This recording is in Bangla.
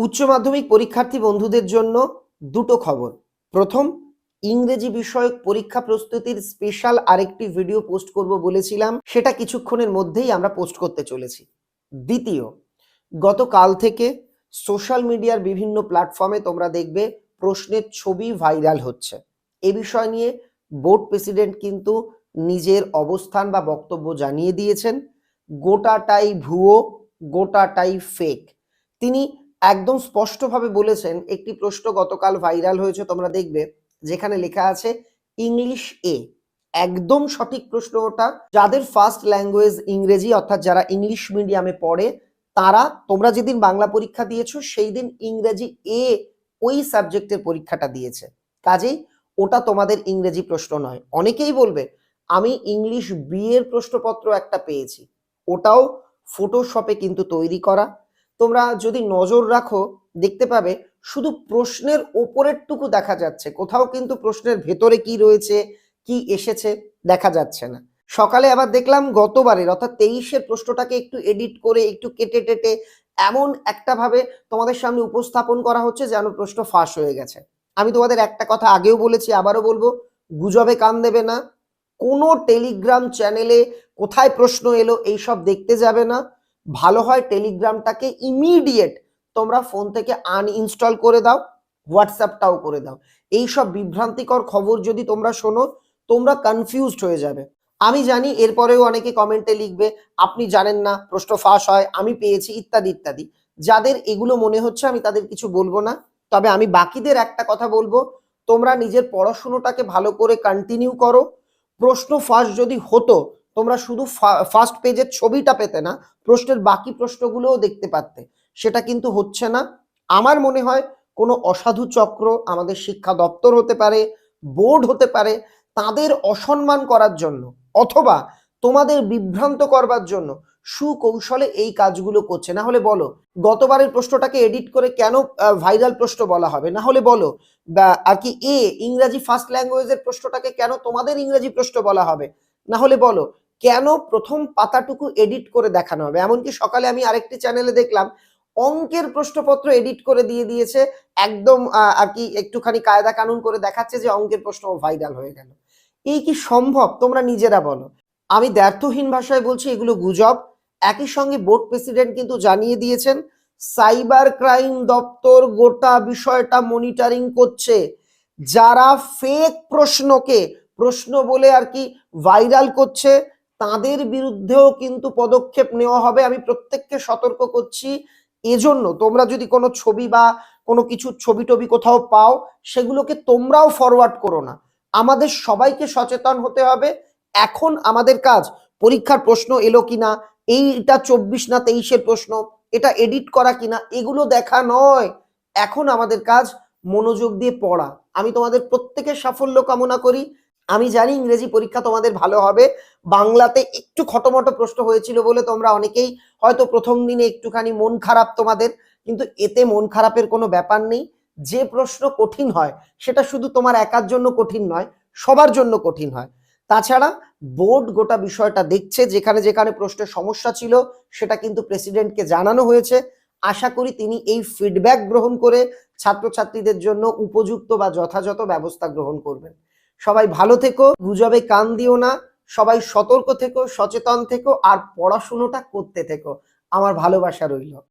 উচ্চ মাধ্যমিক পরীক্ষার্থী বন্ধুদের জন্য দুটো খবর। প্রথম, ইংরেজি বিষয়ক পরীক্ষা প্রস্তুতির স্পেশাল আরেকটি ভিডিও পোস্ট করব বলেছিলাম, সেটা কিছুক্ষণের মধ্যেই আমরা পোস্ট করতে চলেছি। দ্বিতীয়, গতকাল থেকে সোশ্যাল মিডিয়ার বিভিন্ন প্ল্যাটফর্মে তোমরা দেখবে প্রশ্নের ছবি ভাইরাল হচ্ছে। এ বিষয় নিয়ে বোর্ড প্রেসিডেন্ট কিন্তু নিজের অবস্থান বা বক্তব্য জানিয়ে দিয়েছেন। গোটাটাই ভুয়ো, গোটাটাই ফেক। তিনি একদম স্পষ্টভাবে বলেছেন, একটি প্রশ্ন গতকাল ভাইরাল হয়েছে, তোমরা দেখবে, যেখানে লেখা আছে ইংলিশ এ। একদম সঠিক প্রশ্ন ওটা। যাদের ফার্স্ট ল্যাঙ্গুয়েজ ইংরেজি, অর্থাৎ যারা ইংলিশ মিডিয়ামে পড়ে, তারা, তোমরা যেদিন বাংলা পরীক্ষা দিয়েছো সেই দিন ইংরেজি এ ওই সাবজেক্টের পরীক্ষাটা দিয়েছে। কাজেই ওটা তোমাদের ইংরেজি প্রশ্ন নয়। অনেকেই বলবে আমি ইংলিশ বি এর প্রশ্নপত্র একটা পেয়েছি, ওটাও ফটোশপে কিন্তু তৈরি করা। তোমরা যদি নজর রাখো দেখতে পাবে শুধু প্রশ্নের ওপরেরটুকু দেখা যাচ্ছে, কোথাও কিন্তু প্রশ্নের ভেতরে কি রয়েছে, কি এসেছে দেখা যাচ্ছে না। সকালে আবার দেখলাম গতবারের অর্থাৎ 23-এর প্রশ্নটাকে একটু এডিট করে একটু কেটে টেটে এমন একটা ভাবে তোমাদের সামনে উপস্থাপন করা হচ্ছে যেন প্রশ্ন ফাঁস হয়ে গেছে। আমি তোমাদের একটা কথা আগেও বলেছি, আবারও বলবো, গুজবে কান দেবে না। কোনো টেলিগ্রাম চ্যানেলে কোথায় প্রশ্ন এলো এইসব দেখতে যাবে না। ভালো হয় টেলিগ্রামটাকে ইমিডিয়েট তোমরা ফোন থেকে আনইনস্টল করে দাও, হোয়াটসঅ্যাপটাও করে দাও। এইসব বিভ্রান্তিকর খবর যদি তোমরা শোনো, তোমরা কনফিউজড হয়ে যাবে। আমি জানি এরপরেও অনেকে কমেন্টে লিখবে আপনি জানেন না প্রশ্ন ফাঁস হয়, আমি পেয়েছি, ইত্যাদি ইত্যাদি। যাদের এগুলো মনে হচ্ছে আমি তাদের কিছু বলবো না, তবে আমি বাকিদের একটা কথা বলবো, তোমরা নিজের পড়াশুনোটাকে ভালো করে কন্টিনিউ করো। প্রশ্ন ফাঁস যদি হতো, তোমরা শুধু ফার্স্ট পেজের ছবিটা পেতে না, প্রশ্নের বাকি প্রশ্নগুলোও দেখতে পারতে। সেটা কিন্তু হচ্ছে না। আমার মনে হয় কোনো অসাধু চক্র, আমাদের শিক্ষা দপ্তর হতে পারে, বোর্ড হতে পারে, তাদের অসম্মান করার জন্য অথবা তোমাদের বিভ্রান্ত করবার জন্য সুকৌশলে এই কাজগুলো করছে। না হলে বলো গতবারের প্রশ্নটাকে এডিট করে কেন ভাইরাল প্রশ্ন বলা হবে? না হলে বলো বা আর কি এ ইংরাজি ফার্স্ট ল্যাঙ্গুয়েজের প্রশ্নটাকে কেন তোমাদের ইংরেজি প্রশ্ন বলা হবে? না হলে বলো কেন প্রথম পাতাটুকু এডিট করে দেখানো হবে? এমনকি সকালে আমি আরেকটি চ্যানেলে দেখলাম অঙ্কের প্রশ্নপত্র এডিট করে দিয়ে দিয়েছে, একদম আর কি একটুখানি কায়দা কানুন করে দেখাচ্ছে যে অঙ্কের প্রশ্ন ভাইরাল হয়ে গেল। এই কি সম্ভব? তোমরা নিজেরা বলো। আমি দ্ব্যর্থহীন ভাষায় বলছি এগুলো গুজব। একই সঙ্গে বোর্ড প্রেসিডেন্ট কিন্তু জানিয়ে দিয়েছেন সাইবার ক্রাইম দপ্তর গোটা বিষয়টা মনিটরিং করছে। যারা ফেক প্রশ্নকে প্রশ্ন বলে আর কি ভাইরাল করছে, তাদের বিরুদ্ধেও কিন্তু পদক্ষেপ নেওয়া হবে। আমি প্রত্যেককে সতর্ক করছি। এজন্য তোমরা যদি কোনো ছবি বা কোনো কিছু ছবি টবি কোথাও পাও, সেগুলোকে তোমরাও ফরওয়ার্ড করো না। আমাদের সবাইকে সচেতন হতে হবে। এখন আমাদের কাজ পরীক্ষার প্রশ্ন এলো কিনা, এইটা 24 না 23-এর প্রশ্ন, এটা এডিট করা কিনা, এগুলো দেখা নয়। এখন আমাদের কাজ মনোযোগ দিয়ে পড়া। আমি তোমাদের প্রত্যেকের সাফল্য কামনা করি। আমি জানি ইংরেজি পরীক্ষা তোমাদের ভালো হবে। বাংলাতে একটু খটোমটো প্রশ্ন হয়েছিল বলে তোমরা অনেকেই হয়তো প্রথম দিনে একটুখানি মন খারাপ তোমাদের, কিন্তু এতে মন খারাপের কোনো ব্যাপার নেই। যে প্রশ্ন কঠিন হয় সেটা শুধু তোমার একার জন্য কঠিন নয়, সবার জন্য কঠিন হয়। তাছাড়া বোর্ড গোটা বিষয়টা দেখছে, যেখানে যেখানে প্রশ্নের সমস্যা ছিল সেটা কিন্তু প্রেসিডেন্টকে জানানো হয়েছে। আশা করি তিনি এই ফিডব্যাক গ্রহণ করে ছাত্রছাত্রীদের জন্য উপযুক্ত বা যথাযথ ব্যবস্থা গ্রহণ করবেন। সবাই ভালো থেকো, গুজবে কান দিও না, সবাই সতর্ক থেকো, সচেতন থেকো, আর পড়াশুনোটা করতে থেকো। আমার ভালোবাসা রইল।